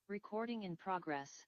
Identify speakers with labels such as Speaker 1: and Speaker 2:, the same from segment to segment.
Speaker 1: Recording in progress.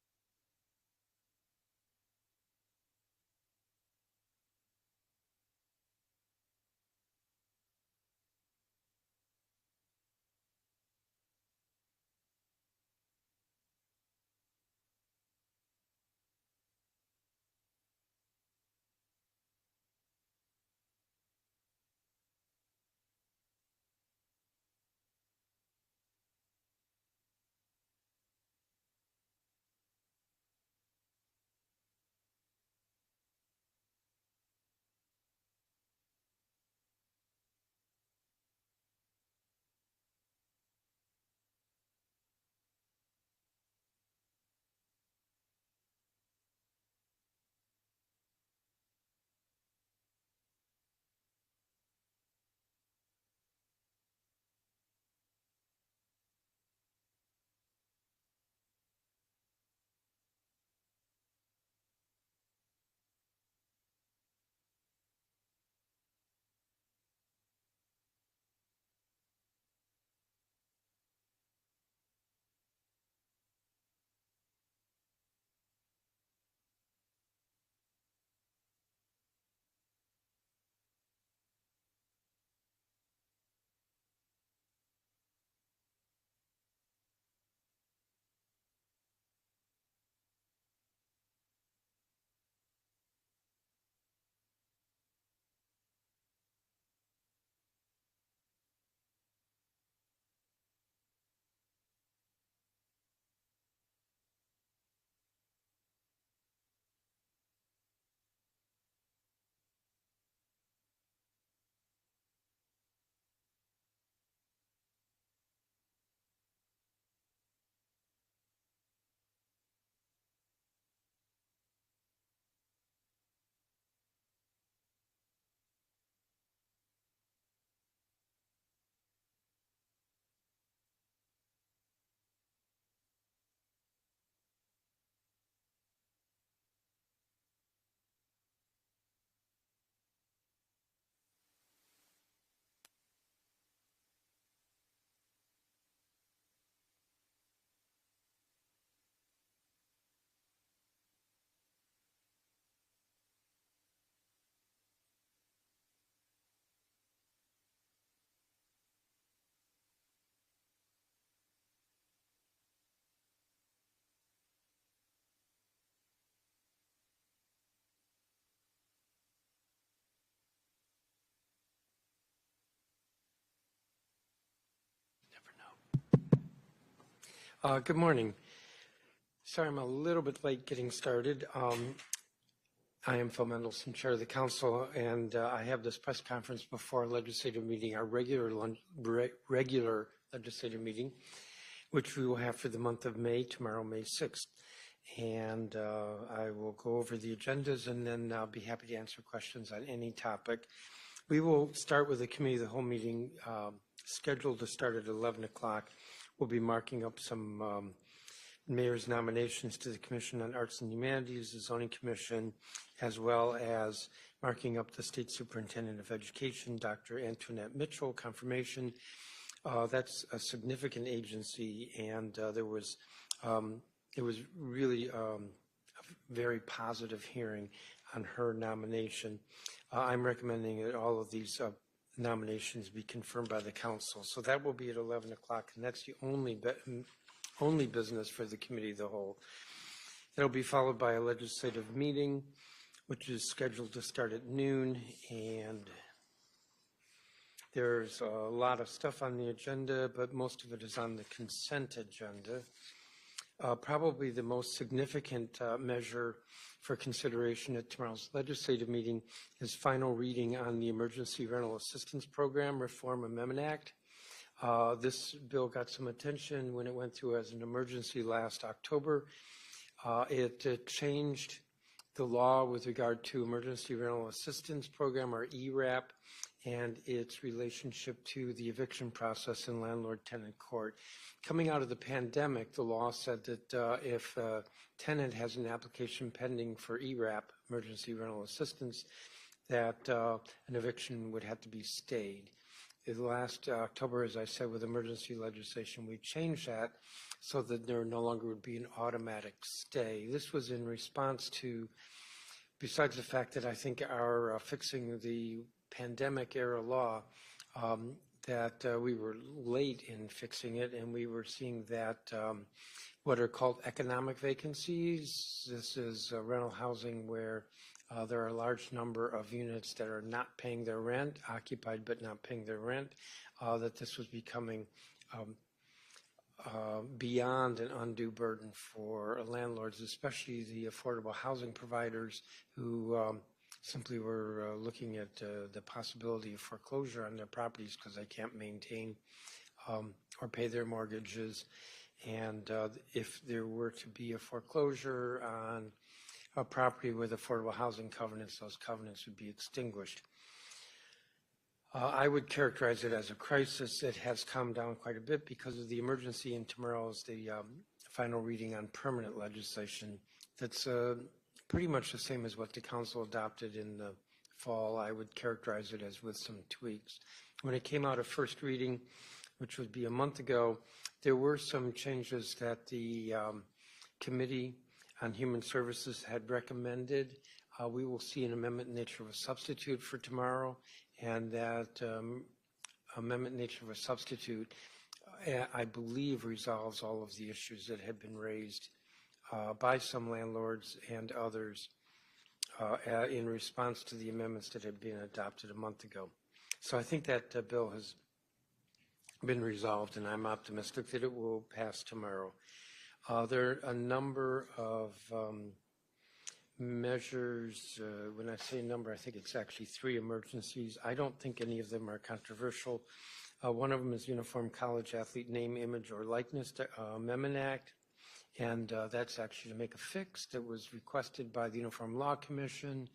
Speaker 2: Good morning. Sorry, I'm a little bit late getting started. I am Phil Mendelson, Chair of the Council, and I have this press conference before our legislative meeting, our regular legislative meeting, which we will have for the month of May, tomorrow, May 6th. And I will go over the agendas, and then I'll be happy to answer questions on any topic. We will start with the committee of the whole meeting scheduled to start at 11 o'clock. We'll be marking up some mayor's nominations to the Commission on Arts and Humanities, the Zoning Commission, as well as marking up the State Superintendent of Education, Dr. Antoinette Mitchell, confirmation. That's a significant agency, and it was really a very positive hearing on her nomination. I'm recommending that all of these nominations be confirmed by the council. So that will be at 11 o'clock, and that's the only business for the committee of the whole. That'll be followed by a legislative meeting, which is scheduled to start at noon, and there's a lot of stuff on the agenda, but most of it is on the consent agenda. Probably the most significant measure for consideration at tomorrow's legislative meeting is final reading on the Emergency Rental Assistance Program Reform Amendment Act. This bill got some attention when it went through as an emergency last October. It changed the law with regard to Emergency Rental Assistance Program, or ERAP, and its relationship to the eviction process in landlord-tenant court. Coming out of the pandemic, the law said that if a tenant has an application pending for ERAP, Emergency Rental Assistance, that an eviction would have to be stayed. last October, as I said, with emergency legislation, we changed that so that there no longer would be an automatic stay. This was in response to, besides the fact that I think our fixing the pandemic era law, that we were late in fixing it, and we were seeing that what are called economic vacancies. This is rental housing where there are a large number of units that are not paying their rent, occupied but not paying their rent, that this was becoming beyond an undue burden for landlords, especially the affordable housing providers who simply were looking at the possibility of foreclosure on their properties because they can't maintain or pay their mortgages. And if there were to be a foreclosure on a property with affordable housing covenants, those covenants would be extinguished. I would characterize it as a crisis. It has calmed down quite a bit because of the emergency, and tomorrow is the final reading on permanent legislation that's pretty much the same as what the council adopted in the fall. I would characterize it as with some tweaks. When it came out of first reading, which would be a month ago, there were some changes that the Committee on Human Services had recommended. We will see an amendment in nature of a substitute for tomorrow, and that amendment in nature of a substitute, I believe, resolves all of the issues that had been raised by some landlords and others in response to the amendments that had been adopted a month ago. So I think that bill has been resolved, and I'm optimistic that it will pass tomorrow. There are a number of measures. When I say number, I think it's actually 3 emergencies. I don't think any of them are controversial. One of them is Uniform College Athlete Name, Image, or Likeness Amendment Act, and that's actually to make a fix that was requested by the Uniform Law Commission,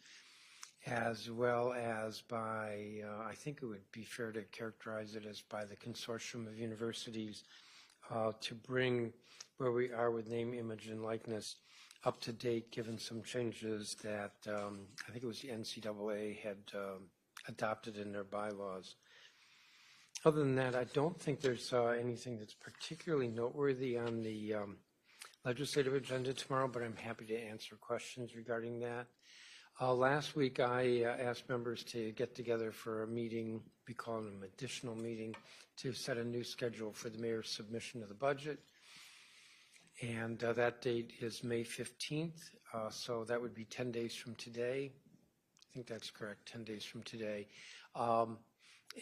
Speaker 2: as well as by, I think it would be fair to characterize it as by the Consortium of Universities, to bring where we are with name, image, and likeness up to date, given some changes that I think it was the NCAA had adopted in their bylaws. Other than that, I don't think there's anything that's particularly noteworthy on the legislative agenda tomorrow, but I'm happy to answer questions regarding that. Last week, I asked members to get together for a meeting. We call it an additional meeting to set a new schedule for the mayor's submission of the budget. And that date is May 15th, so that would be 10 days from today. I think that's correct, 10 days from today.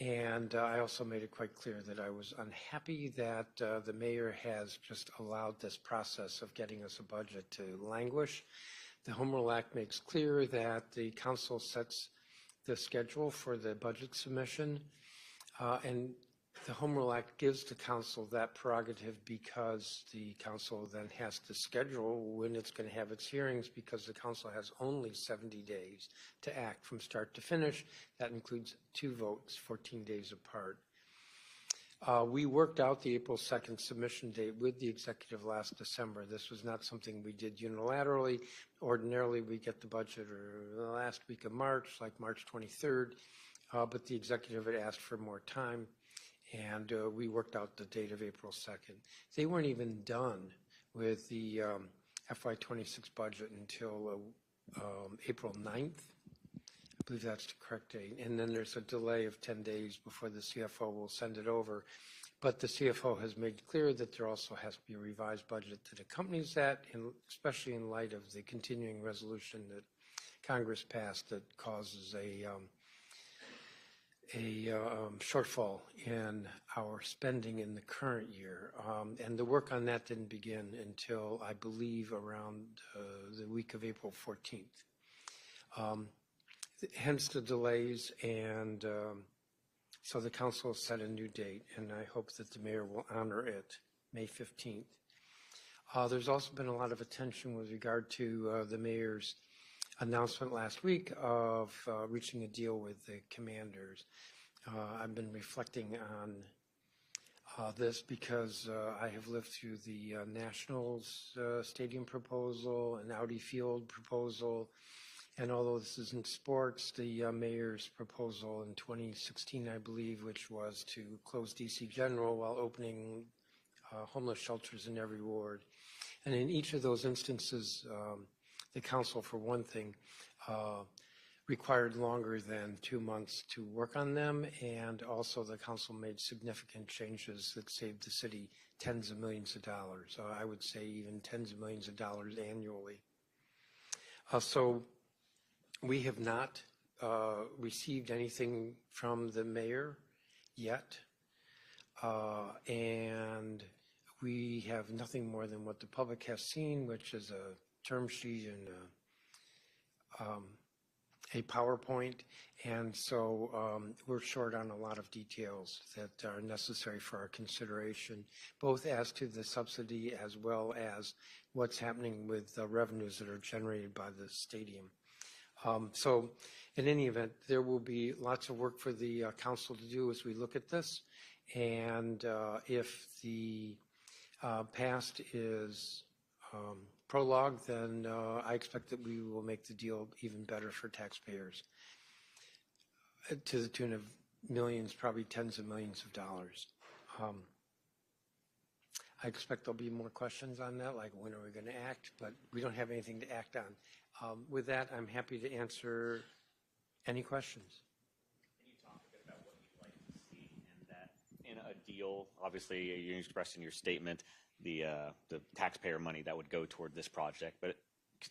Speaker 2: And I also made it quite clear that I was unhappy that the mayor has just allowed this process of getting us a budget to languish. The Home Rule Act makes clear that the council sets the schedule for the budget submission, and the Home Rule Act gives the council that prerogative because the council then has to schedule when it's going to have its hearings, because the council has only 70 days to act from start to finish. That includes 2 votes, 14 days apart. We worked out the April 2nd submission date with the executive last December. This was not something we did unilaterally. Ordinarily, we get the budget the last week of March, like March 23rd, but the executive had asked for more time, and we worked out the date of April 2nd. They weren't even done with the FY26 budget until April 9th. I believe that's the correct date. And then there's a delay of 10 days before the CFO will send it over. But the CFO has made clear that there also has to be a revised budget that accompanies that, and especially in light of the continuing resolution that Congress passed that causes a shortfall in our spending in the current year. And the work on that didn't begin until, I believe, around the week of April 14th. Hence the delays, and so the council set a new date, and I hope that the mayor will honor it, May 15th. There's also been a lot of attention with regard to the mayor's announcement last week of reaching a deal with the commanders. I've been reflecting on this because I have lived through the Nationals stadium proposal, an Audi Field proposal, And although this isn't sports, the mayor's proposal in 2016, I believe, which was to close DC General while opening homeless shelters in every ward. And in each of those instances, the council, for one thing, required longer than 2 months to work on them, and also the council made significant changes that saved the city tens of millions of dollars. I would say even tens of millions of dollars annually. So we have not received anything from the mayor yet, and we have nothing more than what the public has seen, which is a term sheet and a PowerPoint, and so we're short on a lot of details that are necessary for our consideration, both as to the subsidy as well as what's happening with the revenues that are generated by the stadium. So in any event, there will be lots of work for the council to do as we look at this, and if the past is prologue, then I expect that we will make the deal even better for taxpayers to the tune of millions, probably tens of millions of dollars. I expect there'll be more questions on that, like when are we going to act, but we don't have anything to act on. With that, I'm happy to answer any questions.
Speaker 3: Can you talk a bit about what you'd like to see in that, in a deal? Obviously, you expressed in your statement the taxpayer money that would go toward this project, but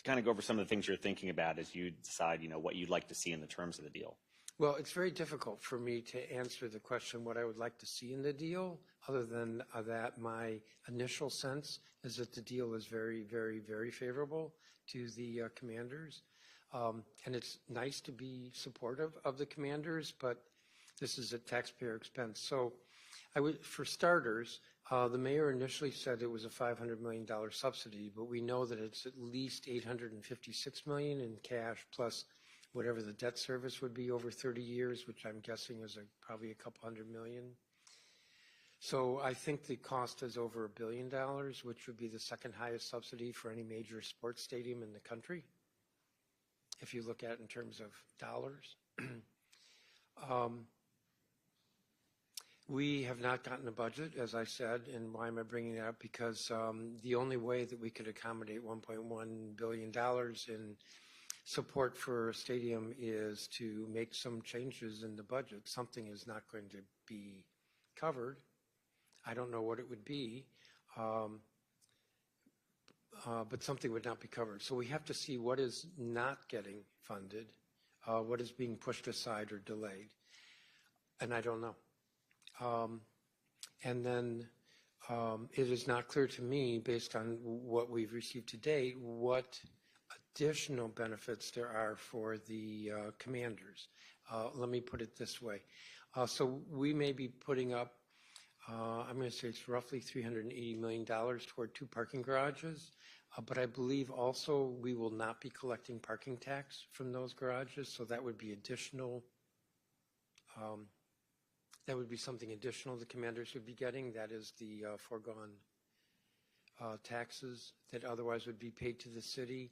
Speaker 3: kind of go over some of the things you're thinking about as you decide, what you'd like to see in the terms of the deal.
Speaker 2: Well, it's very difficult for me to answer the question what I would like to see in the deal, other than that my initial sense is that the deal is very, very, very favorable to the commanders. And it's nice to be supportive of the commanders, but this is at taxpayer expense. So I would, for starters, the mayor initially said it was a $500 million subsidy, but we know that it's at least $856 million in cash plus whatever the debt service would be over 30 years, which I'm guessing is probably a couple $100 million. So I think the cost is over $1 billion, which would be the second highest subsidy for any major sports stadium in the country, if you look at it in terms of dollars. We have not gotten a budget, as I said, and why am I bringing it up? Because the only way that we could accommodate $1.1 billion in support for a stadium is to make some changes in the budget. Something is not going to be covered. I don't know what it would be, but something would not be covered. So we have to see what is not getting funded, what is being pushed aside or delayed, and I don't know. And then it is not clear to me, based on what we've received to date, what additional benefits there are for the commanders. Let me put it this way. So we may be putting up, I'm going to say it's roughly $380 million toward 2 parking garages, but I believe also we will not be collecting parking tax from those garages, so that would be additional. That would be something additional the commanders would be getting. That is the foregone taxes that otherwise would be paid to the city.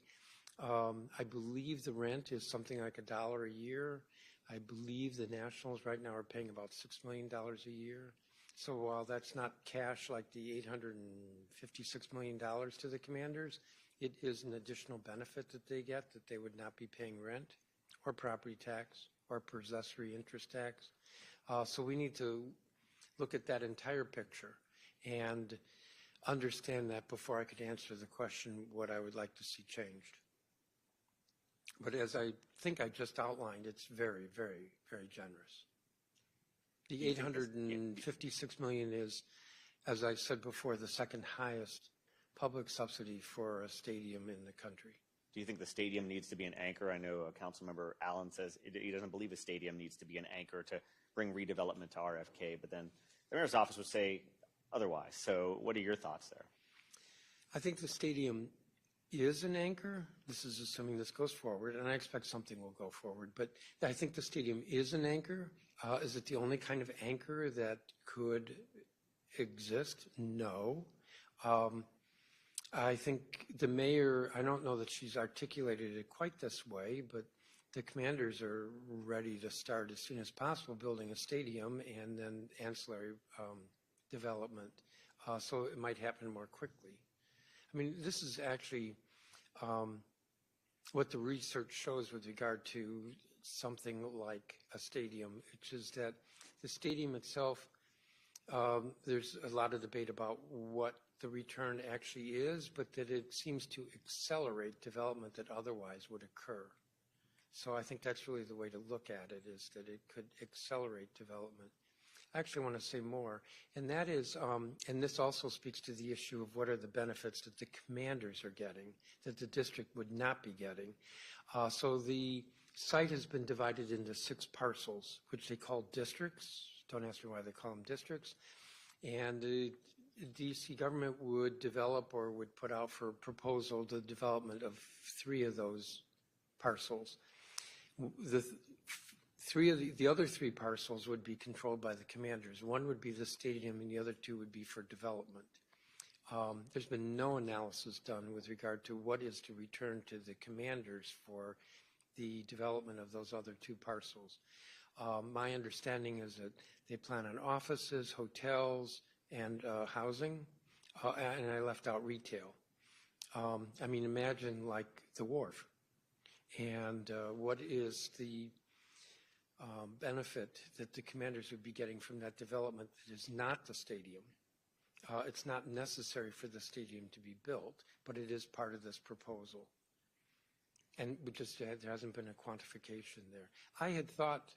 Speaker 2: I believe the rent is something like $1 a year. I believe the Nationals right now are paying about $6 million a year. So while that's not cash like the $856 million to the commanders, it is an additional benefit that they get, that they would not be paying rent or property tax or possessory interest tax. So we need to look at that entire picture and understand that before I could answer the question what I would like to see changed. But as I think I just outlined, it's very, very, very generous. The $856 million is, as I said before, the second highest public subsidy for a stadium in the country.
Speaker 3: Do you think the stadium needs to be an anchor? I know Councilmember Allen says he doesn't believe a stadium needs to be an anchor to bring redevelopment to RFK, but then the mayor's office would say otherwise. So what are your thoughts there?
Speaker 2: I think the stadium is an anchor. This is assuming this goes forward, and I expect something will go forward, but I think the stadium is an anchor. Is it the only kind of anchor that could exist? No. I think the mayor, I don't know that she's articulated it quite this way, but the commanders are ready to start as soon as possible building a stadium and then ancillary development. So it might happen more quickly. I mean, this is actually what the research shows with regard to something like a stadium, which is that the stadium itself, there's a lot of debate about what the return actually is, but that it seems to accelerate development that otherwise would occur. So I think that's really the way to look at it, is that it could accelerate development. I actually want to say more, and that is, and this also speaks to the issue of what are the benefits that the commanders are getting that the district would not be getting. So the site has been divided into 6 parcels, which they call districts. Don't ask me why they call them districts. And the DC government would develop or would put out for proposal the development of 3 of those parcels. The other 3 parcels would be controlled by the commanders. One would be the stadium and the other 2 would be for development. There's been no analysis done with regard to what is to return to the commanders for the development of those other 2 parcels. My understanding is that they plan on offices, hotels, and housing, and I left out retail. I mean, imagine like the wharf, and what is the benefit that the commanders would be getting from that development that is not the stadium. It's not necessary for the stadium to be built, but it is part of this proposal. And there hasn't been a quantification there. I had thought,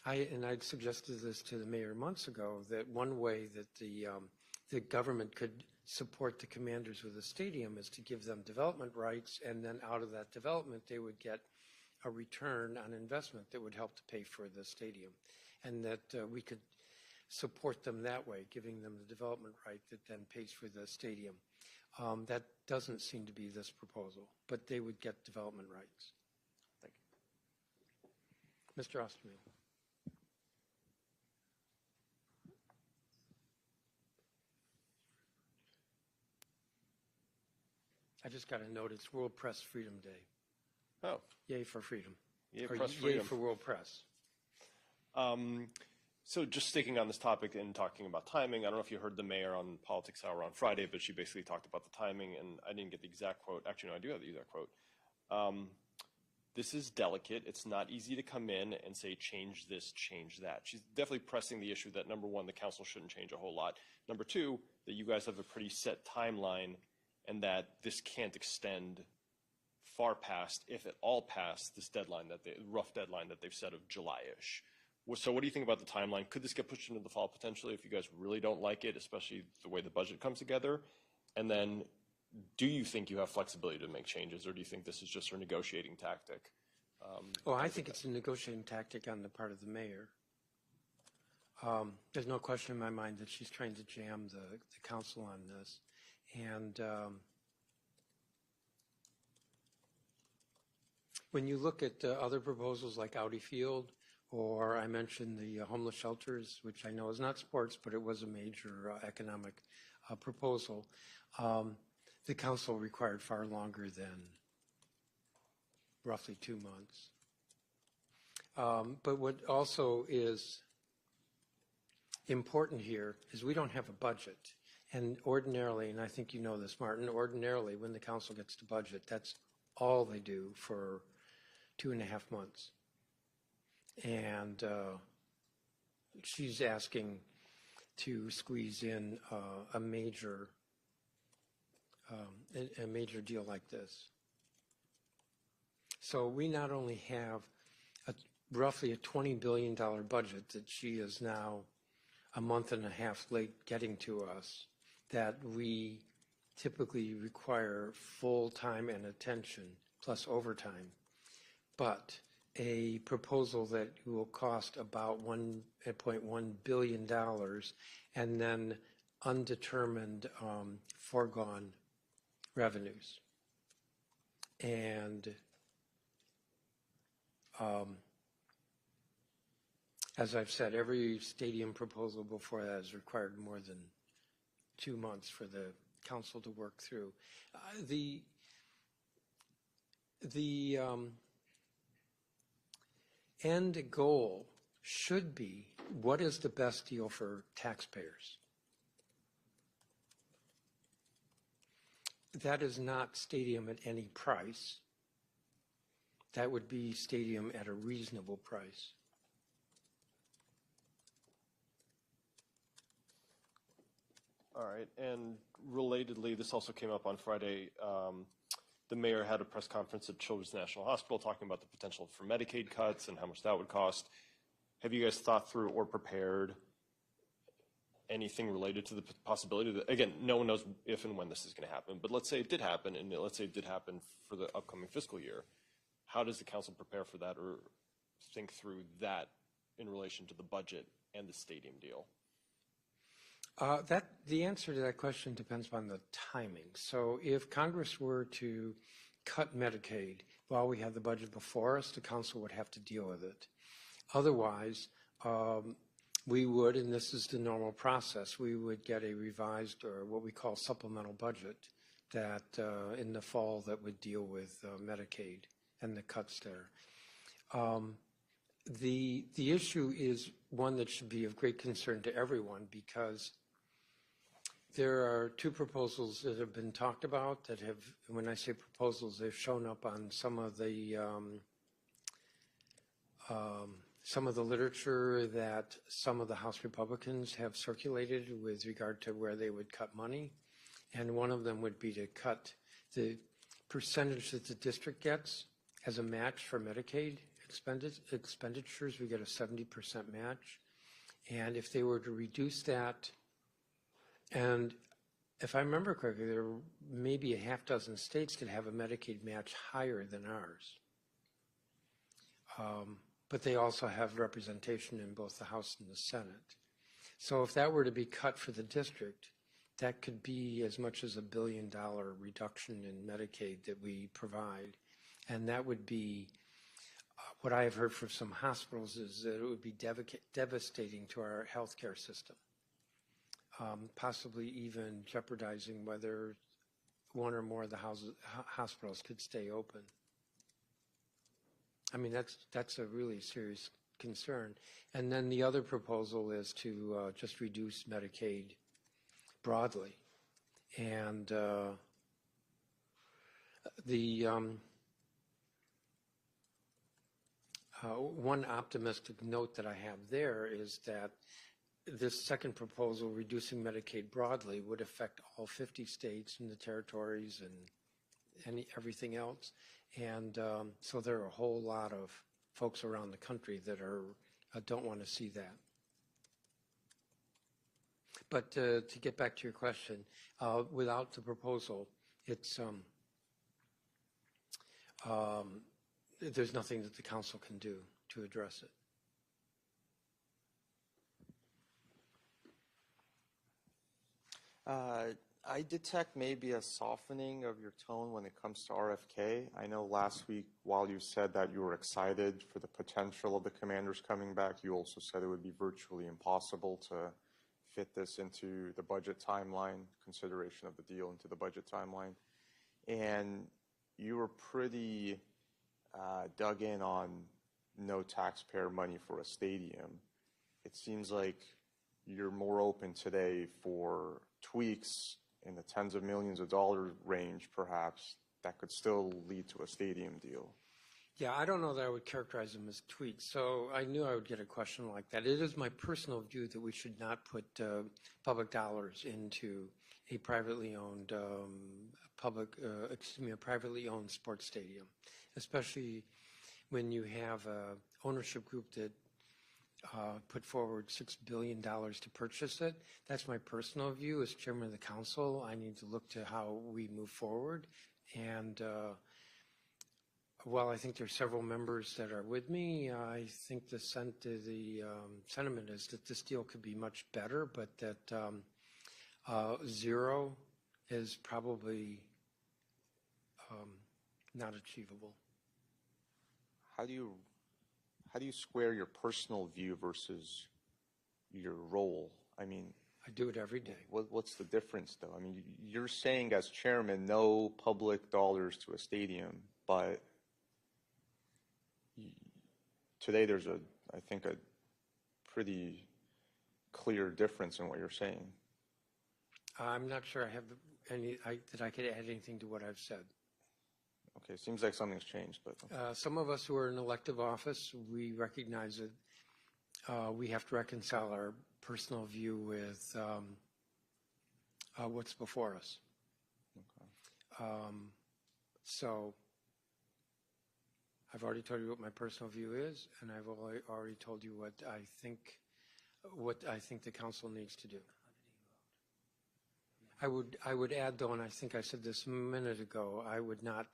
Speaker 2: and I'd suggested this to the mayor months ago, that one way that the government could support the commanders with a stadium is to give them development rights, and then out of that development they would get a return on investment that would help to pay for the stadium, and that we could support them that way, giving them the development right that then pays for the stadium. That doesn't seem to be this proposal, but they would get development rights.
Speaker 3: Thank
Speaker 2: you. Mr. Osterman. I just got a note, it's World Press Freedom Day.
Speaker 4: Oh.
Speaker 2: Yay for freedom.
Speaker 4: Yay,
Speaker 2: or
Speaker 4: press
Speaker 2: yay
Speaker 4: freedom.
Speaker 2: For World Press.
Speaker 4: So just sticking on this topic and talking about timing, I don't know if you heard the mayor on Politics Hour on Friday, but she basically talked about the timing, and I didn't get the exact quote. Actually, no, I do have the exact quote. This is delicate. It's not easy to come in and say, change this, change that. She's definitely pressing the issue that, number one, the council shouldn't change a whole lot. Number two, that you guys have a pretty set timeline and that this can't extend far past, if at all past, this deadline, rough deadline that they've set of July-ish. So what do you think about the timeline? Could this get pushed into the fall potentially if you guys really don't like it, especially the way the budget comes together? And then do you think you have flexibility to make changes, or do you think this is just a negotiating tactic?
Speaker 2: I think it's a negotiating tactic on the part of the mayor. There's no question in my mind that she's trying to jam the council on this. And when you look at other proposals like Audi Field, or I mentioned the homeless shelters, which I know is not sports, but it was a major economic proposal, the council required far longer than roughly 2 months. But what also is important here is we don't have a budget. And ordinarily, and I think you know this, Martin, ordinarily when the council gets to budget, that's all they do for 2.5 months. And she's asking to squeeze in a major deal like this. So we not only have roughly a $20 billion budget that she is now a month and a half late getting to us, that we typically require full time and attention plus overtime, but a proposal that will cost about $1.1 billion and then undetermined foregone revenues. And as I've said, every stadium proposal before that has required more than 2 months for the council to work through. The end goal should be, what is the best deal for taxpayers? That is not stadium at any price. That would be stadium at a reasonable price.
Speaker 4: All right, and relatedly, this also came up on Friday. The mayor had a press conference at Children's National Hospital talking about the potential for Medicaid cuts and how much that would cost. Have you guys thought through or prepared anything related to the possibility that, again, no one knows if and when this is going to happen, but let's say it did happen, and let's say it did happen for the upcoming fiscal year. How does the council prepare for that or think through that in relation to the budget and the stadium deal?
Speaker 2: The answer to that question depends on the timing. So if Congress were to cut Medicaid while we have the budget before us, the council would have to deal with it. Otherwise, we would, and this is the normal process, we would get a revised or what we call supplemental budget that in the fall that would deal with Medicaid and the cuts there. The issue is one that should be of great concern to everyone because there are two proposals that have been talked about that have, when I say proposals, they've shown up on some of the literature that some of the House Republicans have circulated with regard to where they would cut money. And one of them would be to cut the percentage that the district gets as a match for Medicaid expenditures. We get a 70% match. And if they were to reduce that, and if I remember correctly, there are maybe a half dozen states could have a Medicaid match higher than ours. But they also have representation in both the House and the Senate. So if that were to be cut for the district, that could be as much as $1 billion reduction in Medicaid that we provide. And that would be, what I have heard from some hospitals is that it would be devastating to our healthcare system. Possibly even jeopardizing whether one or more of the hospitals could stay open. I mean, that's a really serious concern. And then the other proposal is to just reduce Medicaid broadly. And one optimistic note that I have there is that this second proposal, reducing Medicaid broadly, would affect all 50 states and the territories and everything else. And so there are a whole lot of folks around the country that don't want to see that. But to get back to your question, without the proposal, it's there's nothing that the council can do to address it.
Speaker 5: I detect maybe a softening of your tone when it comes to RFK. I know last week, while you said that you were excited for the potential of the commanders coming back, you also said it would be virtually impossible to fit this into the budget timeline, consideration of the deal into the budget timeline. And you were pretty dug in on no taxpayer money for a stadium. It seems like you're more open today for tweaks in the tens of millions of dollars range, perhaps, that could still lead to a stadium deal.
Speaker 2: Yeah, I don't know that I would characterize them as tweaks. So I knew I would get a question like that. It is my personal view that we should not put public dollars into a privately owned a privately owned sports stadium, especially when you have an ownership group that put forward $6 billion to purchase it. That's my personal view. As chairman of the council, I need to look to how we move forward. And while I think there are several members that are with me, I think the sentiment is that this deal could be much better, but that zero is probably not achievable.
Speaker 5: How do you square your personal view versus your role? I mean,
Speaker 2: I do it every day.
Speaker 5: What's the difference, though? I mean, you're saying as chairman, no public dollars to a stadium, but today there's I think a pretty clear difference in what you're saying.
Speaker 2: I'm not sure I have that I could add anything to what I've said.
Speaker 5: Okay, seems like something's changed, but
Speaker 2: Some of us who are in elective office, we recognize that we have to reconcile our personal view with what's before us.
Speaker 5: okay.
Speaker 2: So I've already told you what my personal view is, and I've already told you what I think the council needs to do. I would add, though, and I think I said this a minute ago, I would not.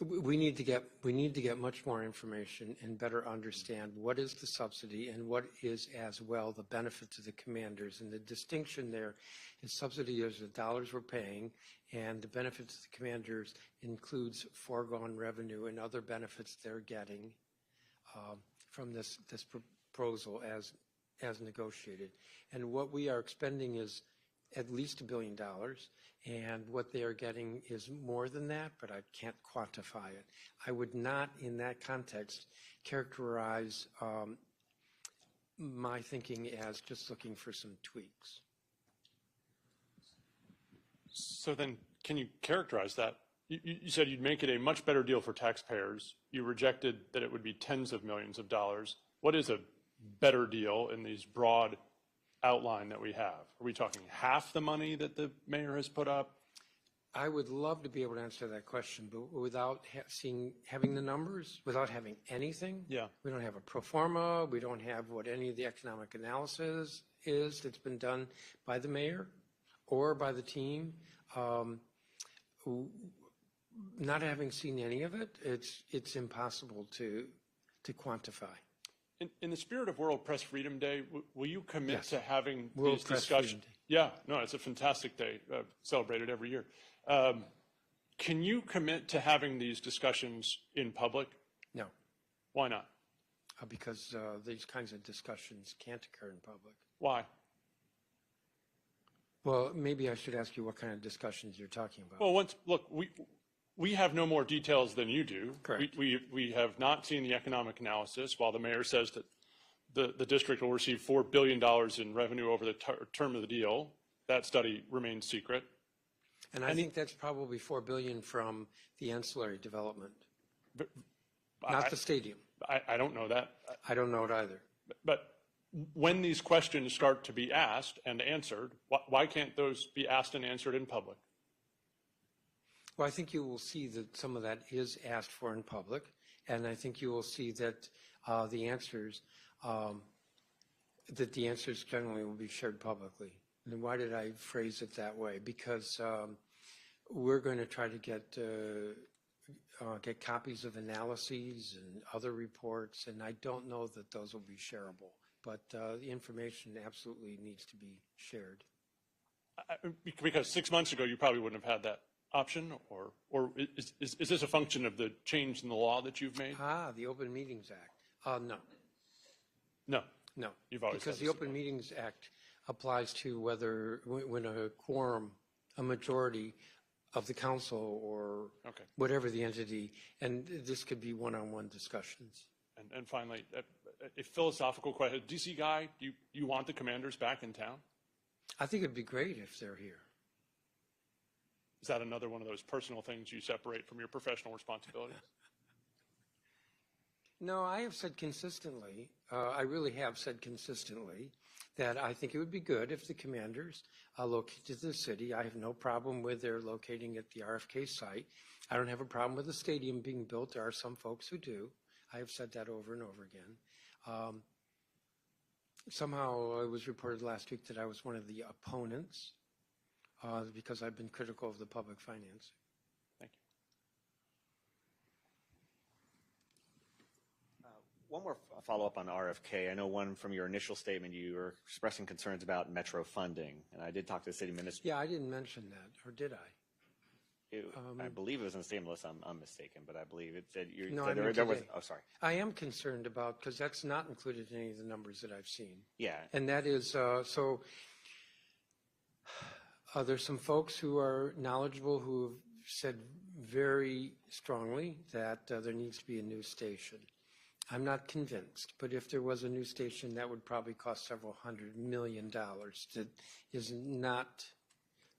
Speaker 2: We need to get much more information and better understand what is the subsidy and what is as well the benefit to the commanders. And the distinction there is subsidy is the dollars we're paying, and the benefit to the commanders includes foregone revenue and other benefits they're getting from this proposal as negotiated. And what we are expending is at least $1 billion, and what they are getting is more than that, but I can't quantify it. I would not, in that context, characterize my thinking as just looking for some tweaks.
Speaker 6: So then, can you characterize that? You said you'd make it a much better deal for taxpayers. You rejected that it would be tens of millions of dollars. What is a better deal in these broad outline that we have? Are we talking half the money that the mayor has put up?
Speaker 2: I would love to be able to answer that question, but without having the numbers, without having anything.
Speaker 6: Yeah.
Speaker 2: We don't have a pro forma. We don't have what any of the economic analysis is that's been done by the mayor or by the team. Not having seen any of it, it's impossible to quantify.
Speaker 6: In the spirit of World Press Freedom Day, will you commit
Speaker 2: Yes.
Speaker 6: to having
Speaker 2: World
Speaker 6: these
Speaker 2: Press
Speaker 6: discussions?
Speaker 2: Freedom Day.
Speaker 6: Yeah, no, it's a fantastic day, celebrated every year. Can you commit to having these discussions in public?
Speaker 2: No,
Speaker 6: Why not?
Speaker 2: because these kinds of discussions can't occur in public.
Speaker 6: Why?
Speaker 2: Well, maybe I should ask you what kind of discussions you're talking about.
Speaker 6: Well, look, we have no more details than you do.
Speaker 2: Correct.
Speaker 6: We have not seen the economic analysis. While the mayor says that the district will receive $4 billion in revenue over the term of the deal, that study remains secret.
Speaker 2: And I think that's probably $4 billion from the ancillary development, not the stadium.
Speaker 6: I don't know that.
Speaker 2: I don't know it either.
Speaker 6: But when these questions start to be asked and answered, why can't those be asked and answered in public?
Speaker 2: Well, I think you will see that some of that is asked for in public, and I think you will see that the answers generally will be shared publicly. And why did I phrase it that way? Because we're going to try to get copies of analyses and other reports, and I don't know that those will be shareable. But the information absolutely needs to be shared.
Speaker 6: Because 6 months ago, you probably wouldn't have had that option, or is this a function of the change in the law that you've made?
Speaker 2: The Open Meetings Act. No.
Speaker 6: No. You've always
Speaker 2: Because
Speaker 6: had
Speaker 2: the
Speaker 6: this
Speaker 2: Open Meetings Act applies to whether when a quorum, a majority of the council or whatever the entity, and this could be one-on-one discussions.
Speaker 6: And finally, a philosophical question. DC guy, do you want the commanders back in town?
Speaker 2: I think it'd be great if they're here.
Speaker 6: Is that another one of those personal things you separate from your professional responsibilities?
Speaker 2: No, I have said consistently, I really have said consistently, that I think it would be good if the commanders located the city. I have no problem with their locating at the RFK site. I don't have a problem with the stadium being built. There are some folks who do. I have said that over and over again. Somehow it was reported last week that I was one of the opponents because I've been critical of the public financing.
Speaker 6: Thank you.
Speaker 3: One more follow-up on RFK. I know one from your initial statement, you were expressing concerns about metro funding, and I did talk to the city minister.
Speaker 2: Yeah, I didn't mention that, or did I?
Speaker 3: I believe it was in the statement, unless I'm mistaken, but I believe it said
Speaker 2: No,
Speaker 3: said
Speaker 2: I mean
Speaker 3: there was.
Speaker 2: today.
Speaker 3: Oh, sorry.
Speaker 2: I am concerned about, because that's not included in any of the numbers that I've seen.
Speaker 3: Yeah.
Speaker 2: And that is, there's some folks who are knowledgeable who have said very strongly that there needs to be a new station. I'm not convinced, but if there was a new station, that would probably cost several $100 million. That is not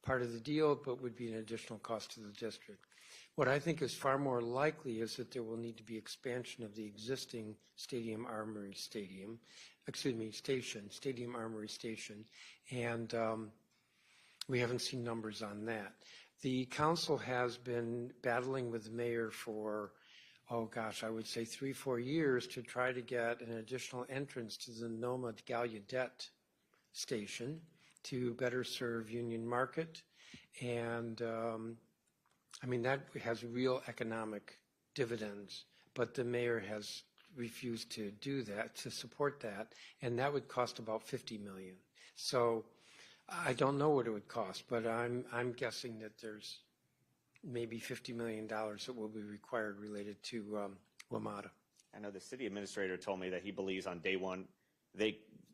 Speaker 2: part of the deal, but would be an additional cost to the district. What I think is far more likely is that there will need to be expansion of the existing Stadium Armory Stadium Armory Station, and we haven't seen numbers on that. The council has been battling with the mayor for, oh gosh, I would say 3-4 years to try to get an additional entrance to the Noma Gallaudet station to better serve Union Market. And I mean, that has real economic dividends, but the mayor has refused to do that, to support that, and that would cost about $50 million. So I don't know what it would cost, but I'm guessing that there's maybe $50 million that will be required related to WMATA.
Speaker 3: I know the city administrator told me that he believes on day one,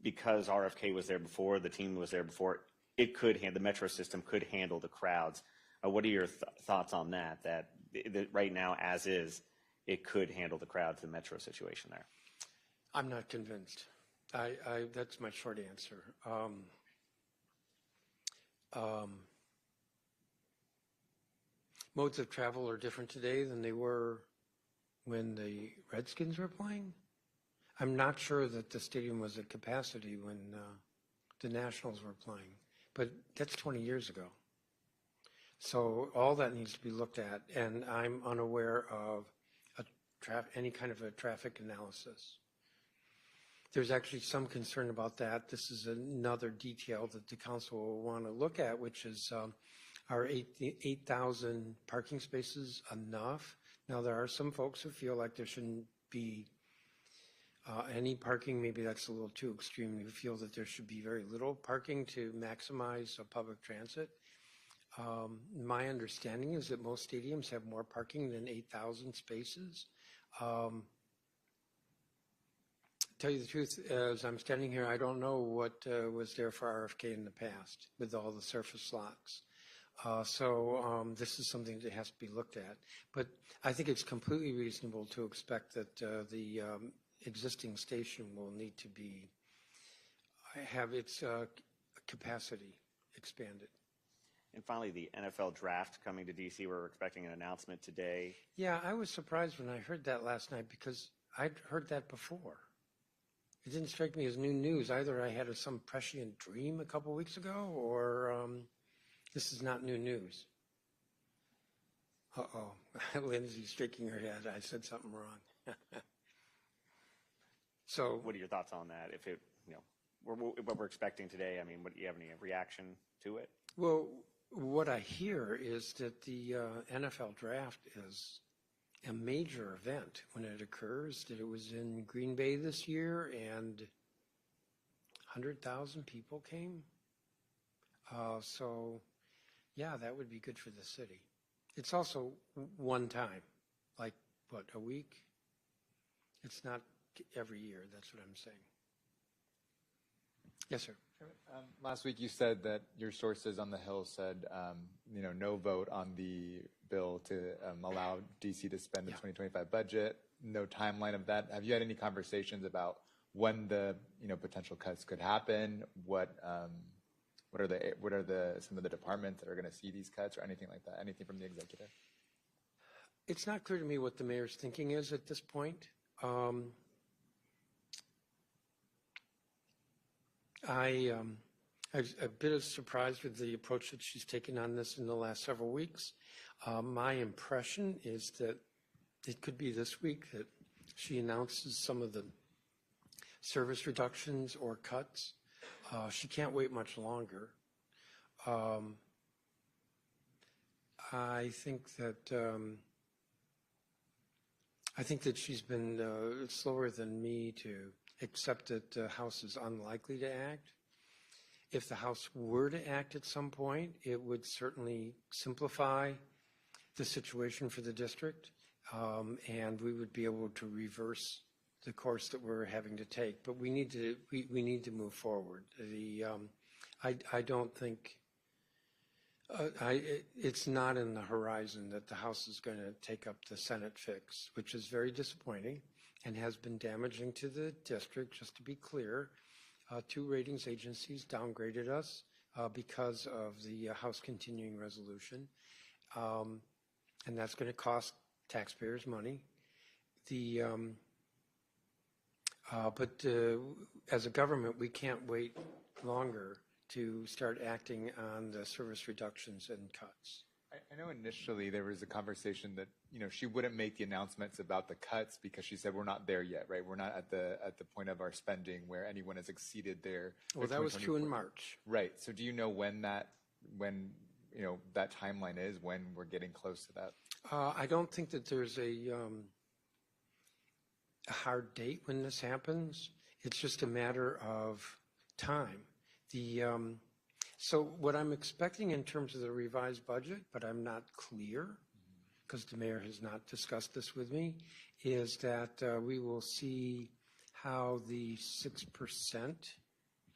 Speaker 3: because RFK was there before, the team was there before, the metro system could handle the crowds. What are your thoughts on that? That right now, as is, it could handle the crowds, the metro situation there?
Speaker 2: I'm not convinced. That's my short answer. Modes of travel are different today than they were when the Redskins were playing. I'm not sure that the stadium was at capacity when the Nationals were playing, but that's 20 years ago. So all that needs to be looked at, and I'm unaware of any kind of a traffic analysis. There's actually some concern about that. This is another detail that the council will want to look at, which is are 8,000 parking spaces enough? Now, there are some folks who feel like there shouldn't be any parking. Maybe that's a little too extreme. Who feel that there should be very little parking to maximize public transit. My understanding is that most stadiums have more parking than 8,000 spaces. Tell you the truth, as I'm standing here, I don't know what was there for RFK in the past with all the surface lots. This is something that has to be looked at. But I think it's completely reasonable to expect that the existing station will need to have its capacity expanded.
Speaker 3: And finally, the NFL draft coming to D.C. We're expecting an announcement today.
Speaker 2: Yeah, I was surprised when I heard that last night because I'd heard that before. It didn't strike me as new news. Either I had some prescient dream a couple weeks ago, or this is not new news. Uh-oh, Lindsay's shaking her head. I said something wrong. So,
Speaker 3: what are your thoughts on that? If what we're expecting today, I mean, do you have any reaction to it?
Speaker 2: Well, what I hear is that the NFL draft is a major event when it occurs, that it was in Green Bay this year and 100,000 people came. Yeah, that would be good for the city. It's also one time, like, what, a week? It's not every year, that's what I'm saying. Yes, sir.
Speaker 7: Last week you said that your sources on the Hill said, no vote on the bill to allow DC to spend the 2025 budget, no timeline of that. Have you had any conversations about when the potential cuts could happen? What are some of the departments that are going to see these cuts or anything like that? Anything from the executive?
Speaker 2: It's not clear to me what the mayor's thinking is at this point. I'm a bit surprised with the approach that she's taken on this in the last several weeks. My impression is that it could be this week that she announces some of the service reductions or cuts. She can't wait much longer. I think that she's been slower than me to accept that the House is unlikely to act. If the House were to act at some point, it would certainly simplify the situation for the district, and we would be able to reverse the course that we're having to take. But we need to move forward. I don't think it's not in the horizon that the House is going to take up the Senate fix, which is very disappointing and has been damaging to the district. Just to be clear, 2 ratings agencies downgraded us because of the House continuing resolution, and that's going to cost taxpayers money. But as a government, we can't wait longer to start acting on the service reductions and cuts.
Speaker 7: I know initially there was a conversation that, she wouldn't make the announcements about the cuts because she said we're not there yet, right? We're not at the point of our spending where anyone has exceeded their.
Speaker 2: Well, that was true in March.
Speaker 7: Right. So do you know when that timeline is, when we're getting close to that?
Speaker 2: I don't think that there's a hard date when this happens. It's just a matter of time. So what I'm expecting in terms of the revised budget, but I'm not clear because the mayor has not discussed this with me, is that we will see how the 6%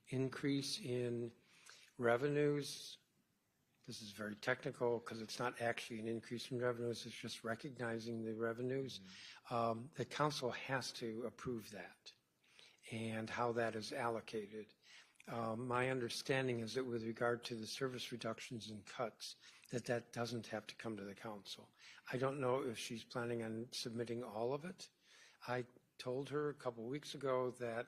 Speaker 2: increase in revenues, this is very technical because it's not actually an increase in revenues, it's just recognizing the revenues. The council has to approve that and how that is allocated. My understanding is that with regard to the service reductions and cuts, that doesn't have to come to the council. I don't know if she's planning on submitting all of it. I told her a couple weeks ago that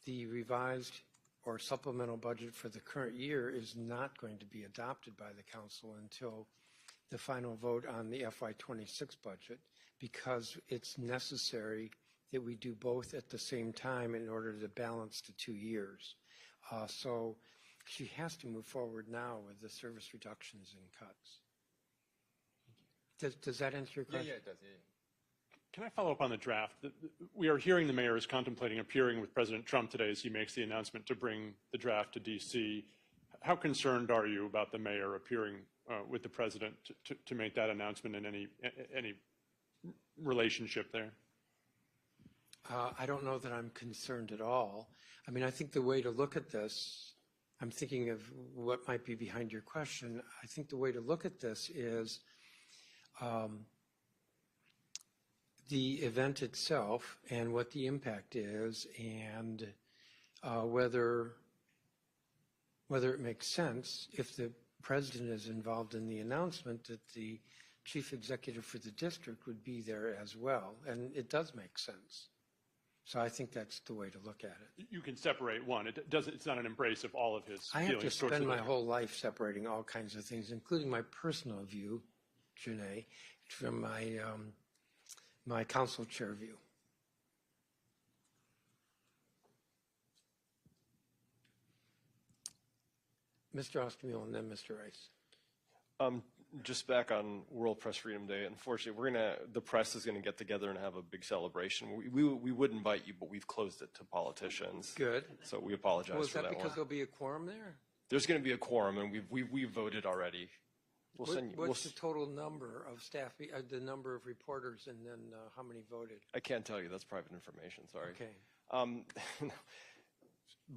Speaker 2: the revised or supplemental budget for the current year is not going to be adopted by the council until the final vote on the FY26 budget, because it's necessary that we do both at the same time in order to balance the 2 years. So she has to move forward now with the service reductions and cuts. Does that answer your question?
Speaker 7: Yeah, it does. Yeah.
Speaker 6: Can I follow up on the draft? We are hearing the mayor is contemplating appearing with President Trump today as he makes the announcement to bring the draft to D.C. How concerned are you about the mayor appearing with the president to make that announcement and any relationship there?
Speaker 2: I don't know that I'm concerned at all. I mean, I think the way to look at this, I'm thinking of what might be behind your question. I think the way to look at this is the event itself and what the impact is, and whether it makes sense if the president is involved in the announcement that the chief executive for the district would be there as well. And it does make sense. So I think that's the way to look at it.
Speaker 6: You can separate one. It's not an embrace of all of his
Speaker 2: I have to
Speaker 6: feelings towards
Speaker 2: spend
Speaker 6: the
Speaker 2: my whole life separating all kinds of things, including my personal view, Janae, from my council chair view. Mr. Ostermuhl and then Mr. Rice.
Speaker 4: Just back on World Press Freedom Day, unfortunately, the press is going to get together and have a big celebration. We would invite you, but we've closed it to politicians.
Speaker 2: Good.
Speaker 4: So we apologize
Speaker 2: Was
Speaker 4: for
Speaker 2: that
Speaker 4: that
Speaker 2: because
Speaker 4: one.
Speaker 2: there'll be a quorum there?
Speaker 4: There's going to be a quorum, and we've voted already.
Speaker 2: What's the total number of staff, the number of reporters, and then how many voted?
Speaker 4: I can't tell you. That's private information. Sorry.
Speaker 2: Okay.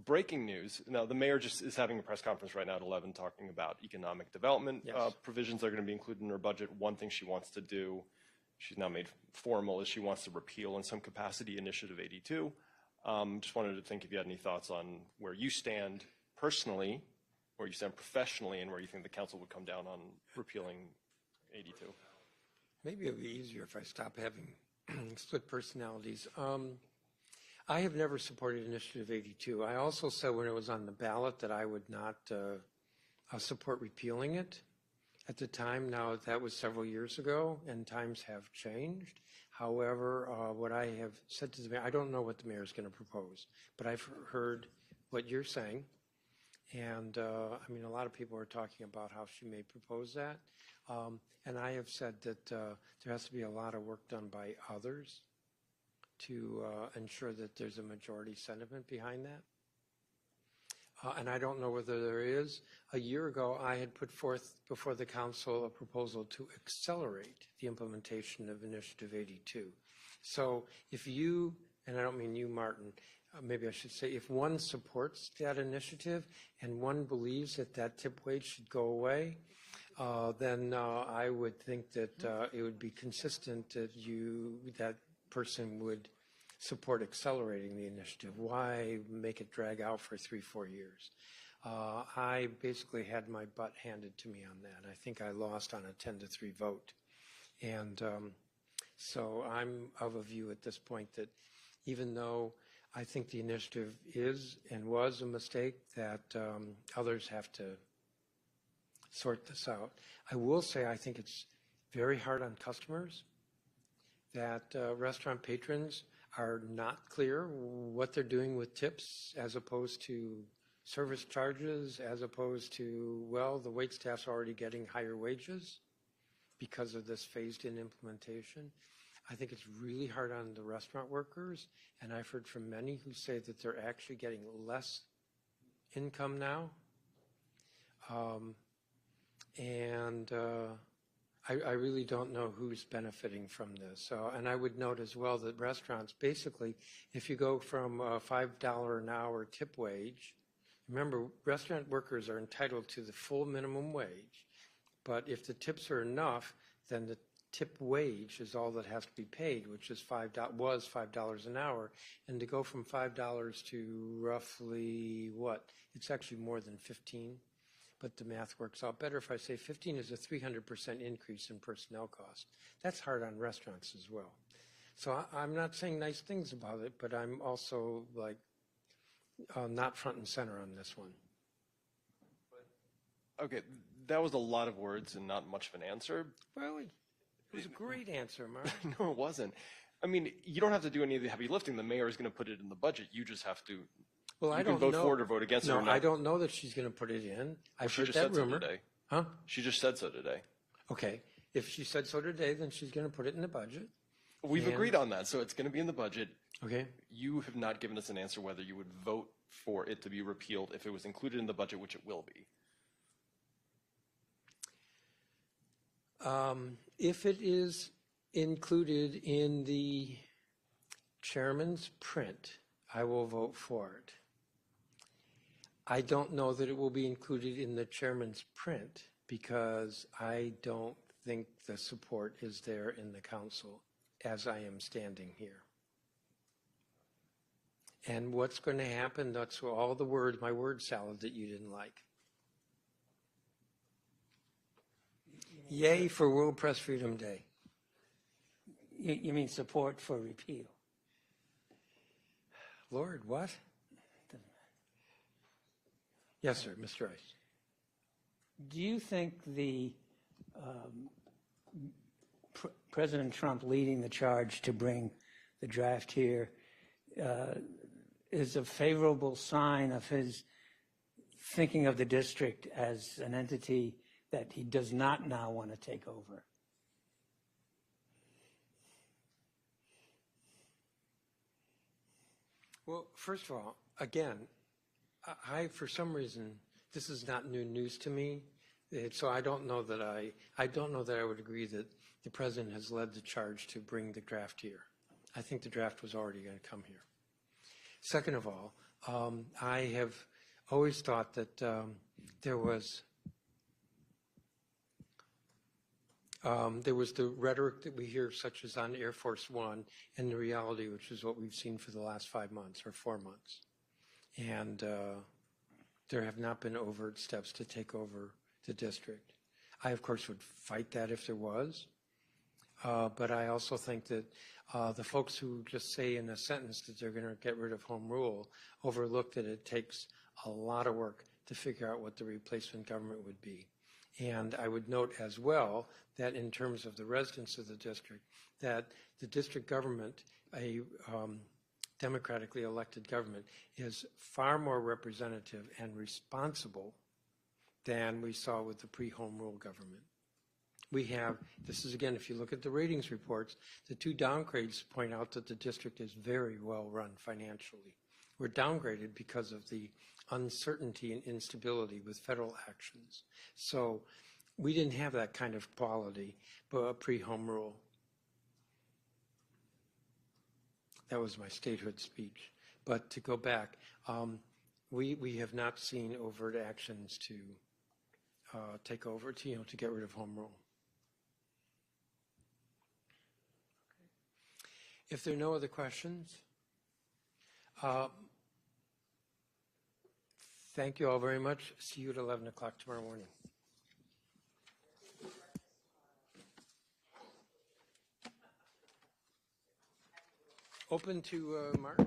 Speaker 4: Breaking news. Now, the mayor just is having a press conference right now at 11 talking about economic development provisions that are going to be included in her budget. One thing she wants to do, she's now made formal, is she wants to repeal in some capacity Initiative 82. Just wanted to think if you had any thoughts on where you stand personally, where you stand professionally, and where you think the council would come down on repealing 82.
Speaker 2: Maybe it'll be easier if I stop having split personalities. I have never supported Initiative 82. I also said when it was on the ballot that I would not support repealing it at the time. Now, that was several years ago, and times have changed. However, what I have said to the mayor, I don't know what the mayor is going to propose, but I've heard what you're saying. And I mean, a lot of people are talking about how she may propose that. And I have said that there has to be a lot of work done by others to ensure that there's a majority sentiment behind that. and I don't know whether there is. A year ago, I had put forth before the council a proposal to accelerate the implementation of Initiative 82. So if you, and I don't mean you, Martin, maybe I should say, if one supports that initiative and one believes that that tip wage should go away, then I would think that it would be consistent that that person would support accelerating the initiative. Why make it drag out for 3-4 years? I basically had my butt handed to me on that. I think I lost on a 10-3 vote. And so I'm of a view at this point that even though I think the initiative is and was a mistake, that others have to sort this out. I will say I think it's very hard on customers that restaurant patrons are not clear what they're doing with tips as opposed to service charges, as opposed to, well, the wait staff's already getting higher wages because of this phased-in implementation. I think it's really hard on the restaurant workers, and I've heard from many who say that they're actually getting less income now. I really don't know who's benefiting from this. So, and I would note as well that restaurants, basically, if you go from a $5 an hour tip wage, remember, restaurant workers are entitled to the full minimum wage, but if the tips are enough, then the tip wage is all that has to be paid, which is was $5 an hour. And to go from $5 to roughly what? It's actually more than 15. But the math works out better if I say 15 is a 300% increase in personnel costs. That's hard on restaurants as well. So I'm not saying nice things about it, but I'm also like not front and center on this one.
Speaker 4: Okay, that was a lot of words and not much of an answer.
Speaker 2: Really? It was a great answer, Mark.
Speaker 4: No, it wasn't. I mean, you don't have to do any of the heavy lifting. The mayor is going to put it in the budget. You just have to.
Speaker 2: Well, I don't
Speaker 4: know. You can vote
Speaker 2: know.
Speaker 4: for it or vote against it.
Speaker 2: No,
Speaker 4: or not.
Speaker 2: I don't know that she's going to put it in. I've
Speaker 4: She
Speaker 2: heard
Speaker 4: just
Speaker 2: that
Speaker 4: said
Speaker 2: rumor.
Speaker 4: so today.
Speaker 2: Huh?
Speaker 4: She just said so today.
Speaker 2: Okay. If she said so today, then she's going to put it in the budget.
Speaker 4: We've agreed on that, so it's going to be in the budget.
Speaker 2: Okay.
Speaker 4: You have not given us an answer whether you would vote for it to be repealed if it was included in the budget, which it will be.
Speaker 2: If it is included in the chairman's print, I will vote for it. I don't know that it will be included in the chairman's print because I don't think the support is there in the council as I am standing here. And what's going to happen, that's all the words, my word salad that you didn't like. Yay for World Press Freedom Day.
Speaker 8: You mean support for repeal?
Speaker 2: Lord, what? Yes, sir, Mr. Rice.
Speaker 8: Do you think the President Trump leading the charge to bring the draft here is a favorable sign of his thinking of the district as an entity that he does not now want to take over?
Speaker 2: Well, first of all, again, I for some reason, this is not new news to me. So I don't know that I don't know that I would agree that the president has led the charge to bring the draft here. I think the draft was already going to come here. Second of all, I have always thought that there was the rhetoric that we hear, such as on Air Force One, and the reality, which is what we've seen for the last 5 months or 4 months. And there have not been overt steps to take over the district. I, of course, would fight that if there was. But I also think that the folks who just say in a sentence that they're going to get rid of home rule overlook that it takes a lot of work to figure out what the replacement government would be. And I would note as well that in terms of the residents of the district, that the district government, a democratically elected government, is far more representative and responsible than we saw with the pre-home rule government. We have, this is again, if you look at the ratings reports, the 2 downgrades point out that the district is very well run financially. We're downgraded because of the uncertainty and instability with federal actions. So we didn't have that kind of quality pre-home rule. That was my statehood speech. But to go back, we have not seen overt actions to take over, to get rid of home rule. If there are no other questions, thank you all very much. See you at 11 o'clock tomorrow morning. Open to Mark.